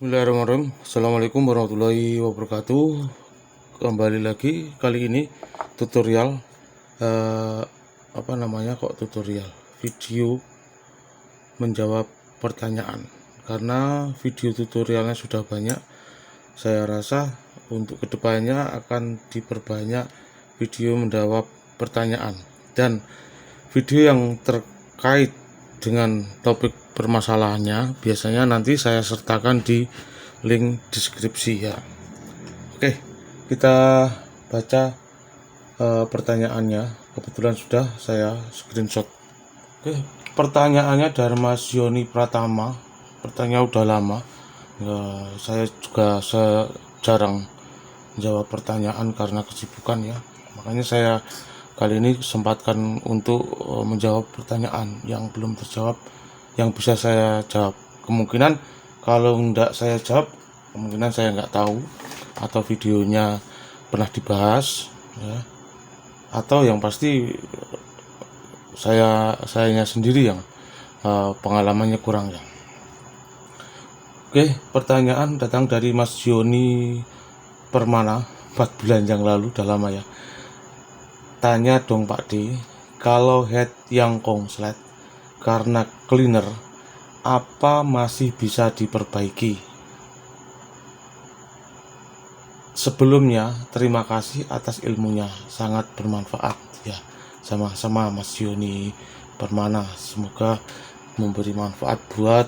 Bismillahirrahmanirrahim. Assalamualaikum warahmatullahi wabarakatuh. Kembali lagi, kali ini tutorial tutorial video menjawab pertanyaan. Karena video tutorialnya sudah banyak, saya rasa untuk kedepannya akan diperbanyak video menjawab pertanyaan dan video yang terkait dengan topik permasalahannya biasanya nanti saya sertakan di link deskripsi ya. Oke, kita baca pertanyaannya. Kebetulan sudah saya screenshot. Oke, pertanyaannya dari Mas Yoni Pratama. Pertanyaan udah lama ya, saya juga jarang jawab pertanyaan karena kesibukan ya, makanya saya kali ini sempatkan untuk menjawab pertanyaan yang belum terjawab, yang bisa saya jawab. Kemungkinan kalau enggak saya jawab, kemungkinan saya nggak tahu atau videonya pernah dibahas ya, atau yang pasti sayanya sendiri yang pengalamannya kurang ya. Oke, pertanyaan datang dari Mas Joni Permana 4 bulan yang lalu, udah lama ya. Tanya dong Pak D, kalau head yang konslet karena cleaner, apa masih bisa diperbaiki? Sebelumnya, terima kasih atas ilmunya, sangat bermanfaat ya. Sama-sama Mas Yoni Permana, semoga memberi manfaat buat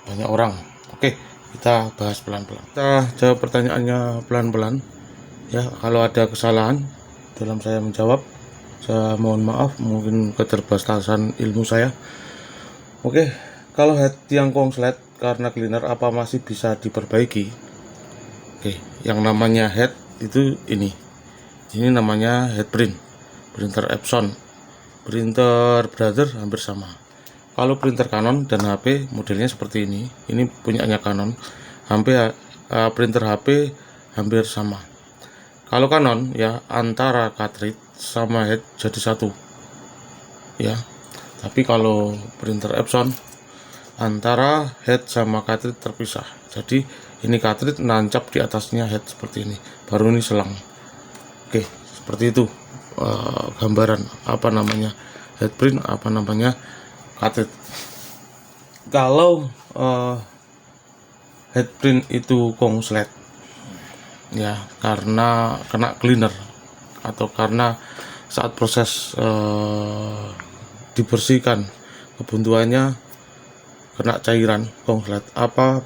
banyak orang. Oke, kita bahas pelan-pelan. Kita jawab pertanyaannya pelan-pelan ya. Kalau ada kesalahan dalam saya menjawab, saya mohon maaf, mungkin keterbatasan ilmu saya. Oke, kalau head yang konslet karena cleaner, apa masih bisa diperbaiki? Oke, yang namanya head itu ini namanya head print, printer Epson, printer Brother hampir sama. Kalau printer Canon dan HP modelnya seperti ini punyanya Canon, hampir printer HP hampir sama. Kalau Canon ya antara cartridge sama head jadi satu ya, tapi kalau printer Epson antara head sama cartridge terpisah. Jadi ini cartridge nancap di atasnya head seperti ini, baru ini selang. Oke, seperti itu gambaran apa namanya head print, apa namanya cartridge. Kalau head print itu konslet ya karena kena cleaner atau karena saat proses dibersihkan kebuntuannya kena cairan konslet, apa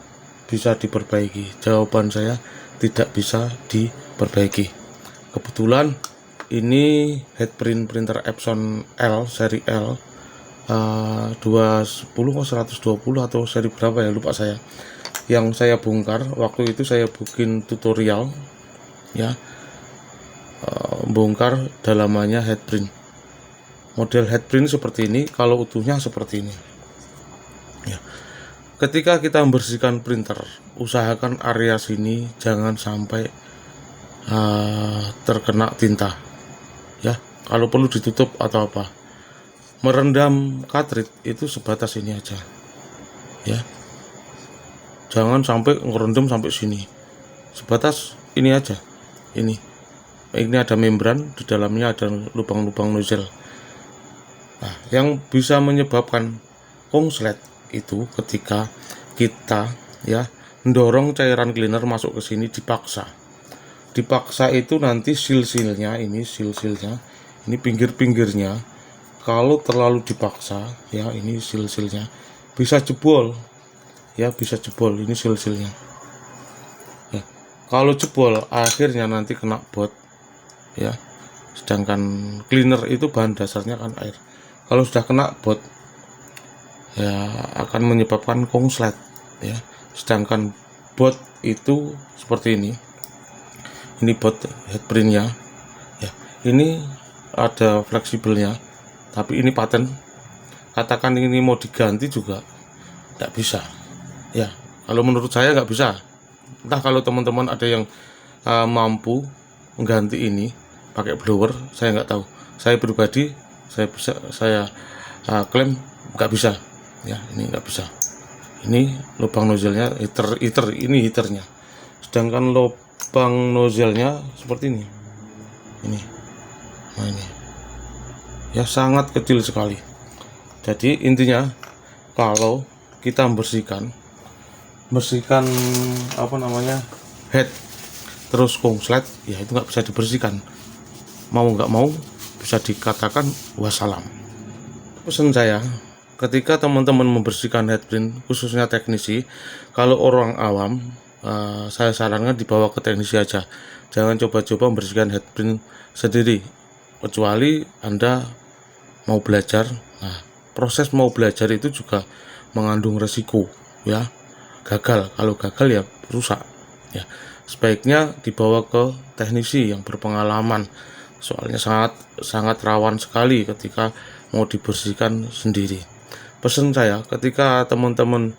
bisa diperbaiki? Jawaban saya tidak bisa diperbaiki. Kebetulan ini head print printer Epson L seri L 210 120 atau seri berapa ya, lupa saya. Yang saya bongkar waktu itu, saya bikin tutorial ya, bongkar dalamannya head print. Model head print seperti ini, kalau utuhnya seperti ini ya. Ketika kita membersihkan printer, usahakan area sini jangan sampai terkena tinta ya. Kalau perlu ditutup atau apa, merendam cartridge itu sebatas ini aja ya. Jangan sampai ngerendam sampai sini, sebatas ini aja. Ini ada membran, di dalamnya ada lubang-lubang nozzle. Nah, yang bisa menyebabkan konslet itu ketika kita ya mendorong cairan cleaner masuk ke sini dipaksa itu nanti seal-sealnya, ini pinggir-pinggirnya kalau terlalu dipaksa ya, ini seal-sealnya bisa jebol ya, bisa jebol ini seal-sealnya ya. Kalau jebol akhirnya nanti kena bot ya, sedangkan cleaner itu bahan dasarnya kan air. Kalau sudah kena bot ya akan menyebabkan konslet ya. Sedangkan bot itu seperti ini bot head printnya ya, ini ada fleksibelnya, tapi ini paten. Katakan ini mau diganti juga tidak bisa ya, kalau menurut saya nggak bisa. Entah kalau teman-teman ada yang mampu mengganti ini pakai blower, saya nggak tahu. Saya pribadi saya klaim nggak bisa ya, ini nggak bisa Ini lubang nozzle-nya heater ini heaternya. Sedangkan lubang nozzle-nya seperti ini. Nah ini. Ya sangat kecil sekali. Jadi intinya kalau kita bersihkan head terus konslet, ya itu nggak bisa dibersihkan. Mau nggak mau bisa dikatakan wassalam. Pesan saya, ketika teman-teman membersihkan headprint, khususnya teknisi, kalau orang awam, saya sarankan dibawa ke teknisi aja. Jangan coba-coba membersihkan headprint sendiri, kecuali Anda mau belajar. Nah, proses mau belajar itu juga mengandung resiko, ya. Kalau gagal ya rusak, ya. Sebaiknya dibawa ke teknisi yang berpengalaman, soalnya sangat rawan sekali ketika mau dibersihkan sendiri. Pesan saya, ketika teman-teman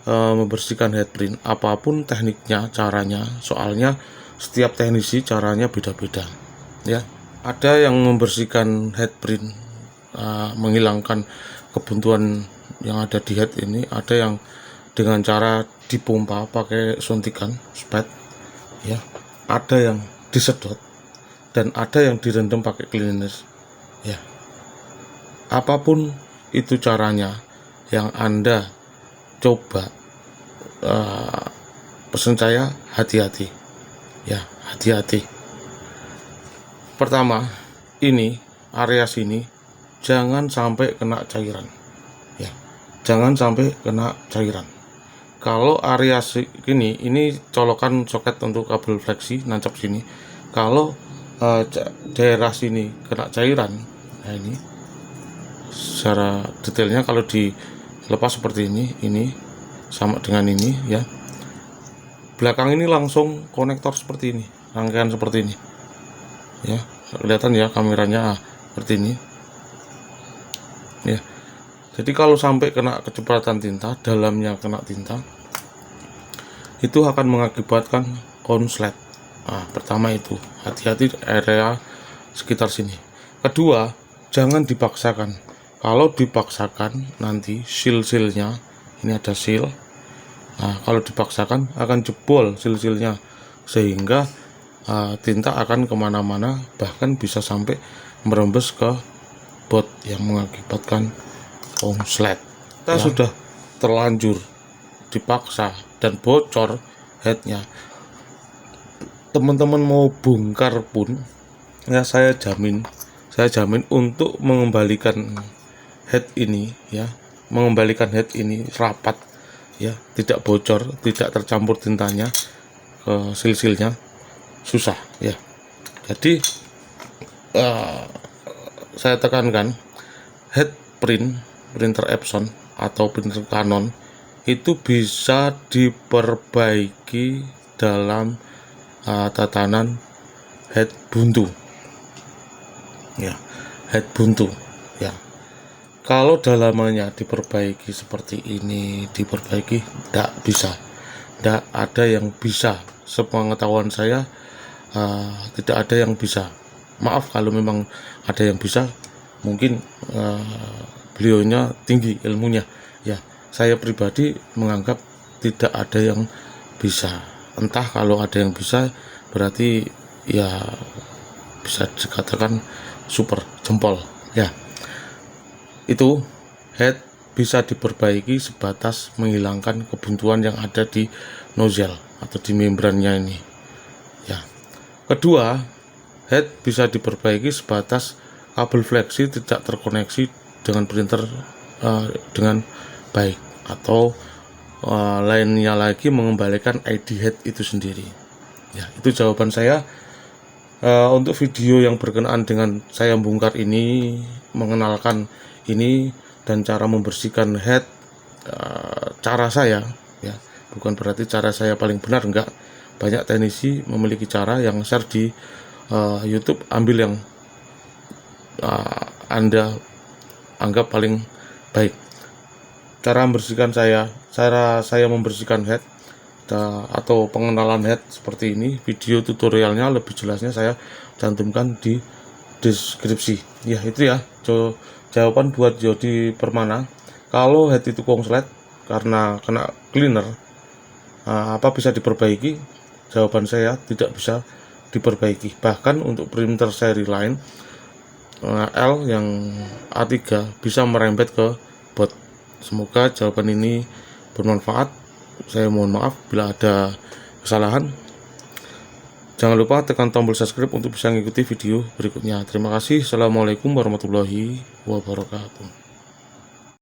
membersihkan headprint, apapun tekniknya, caranya, soalnya setiap teknisi caranya beda-beda, ya. Ada yang membersihkan headprint, menghilangkan kebuntuan yang ada di head ini, ada yang dengan cara dipompa pakai suntikan spet, ya. Ada yang disedot dan ada yang direndam pakai cleaner, ya. Apapun itu caranya yang Anda coba, pesan saya hati-hati, ya, hati-hati. Pertama, ini area sini jangan sampai kena cairan, ya, jangan sampai kena cairan. Kalau area ini colokan soket untuk kabel fleksi nancap sini. Kalau daerah sini kena cairan, nah ini secara detailnya kalau dilepas seperti ini sama dengan ini, ya. Belakang ini langsung konektor seperti ini, rangkaian seperti ini, ya. Kelihatan ya kameranya, seperti ini, ya. Jadi kalau sampai kena kecipratan tinta, dalamnya kena tinta, itu akan mengakibatkan konslet. Nah, pertama itu hati-hati area sekitar sini. Kedua, jangan dipaksakan. Kalau dipaksakan nanti seal-sealnya, ini ada seal. Nah, kalau dipaksakan akan jebol seal-sealnya, sehingga tinta akan kemana-mana, bahkan bisa sampai merembes ke bot yang mengakibatkan konslet. Kita sudah terlanjur dipaksa dan bocor headnya, teman-teman mau bongkar pun, ya saya jamin untuk mengembalikan head ini, ya, mengembalikan head ini rapat, ya, tidak bocor, tidak tercampur tintanya ke sil-silnya, susah, ya. Jadi saya tekankan, head printer Epson atau printer Canon itu bisa diperbaiki dalam tatanan head buntu, ya, head buntu, ya. Kalau dalamannya diperbaiki seperti ini, tidak bisa, tidak ada yang bisa, sepengetahuan saya tidak ada yang bisa. Maaf kalau memang ada yang bisa, mungkin beliaunya tinggi ilmunya, ya. Saya pribadi menganggap tidak ada yang bisa. Entah kalau ada yang bisa, berarti ya bisa dikatakan super jempol, ya. Itu head bisa diperbaiki sebatas menghilangkan kebuntuan yang ada di nozzle atau di membrannya ini, ya. Kedua, head bisa diperbaiki sebatas kabel fleksi tidak terkoneksi dengan printer dengan baik, atau lainnya lagi mengembalikan ID head itu sendiri, ya. Itu jawaban saya untuk video yang berkenaan dengan saya bongkar ini, mengenalkan ini dan cara membersihkan head. Cara saya, ya, bukan berarti cara saya paling benar, enggak. Banyak teknisi memiliki cara yang share di YouTube, ambil yang Anda anggap paling baik. Cara saya membersihkan head atau pengenalan head seperti ini, video tutorialnya lebih jelasnya saya cantumkan di deskripsi, ya. Itu ya jawaban buat Jody Permana. Kalau head itu konslet, karena kena cleaner, apa bisa diperbaiki? Jawaban saya tidak bisa diperbaiki. Bahkan untuk printer seri lain L yang A3 bisa merembet ke bot. Semoga jawaban ini bermanfaat. Saya mohon maaf bila ada kesalahan. Jangan lupa tekan tombol subscribe untuk bisa mengikuti video berikutnya. Terima kasih. Assalamualaikum warahmatullahi wabarakatuh.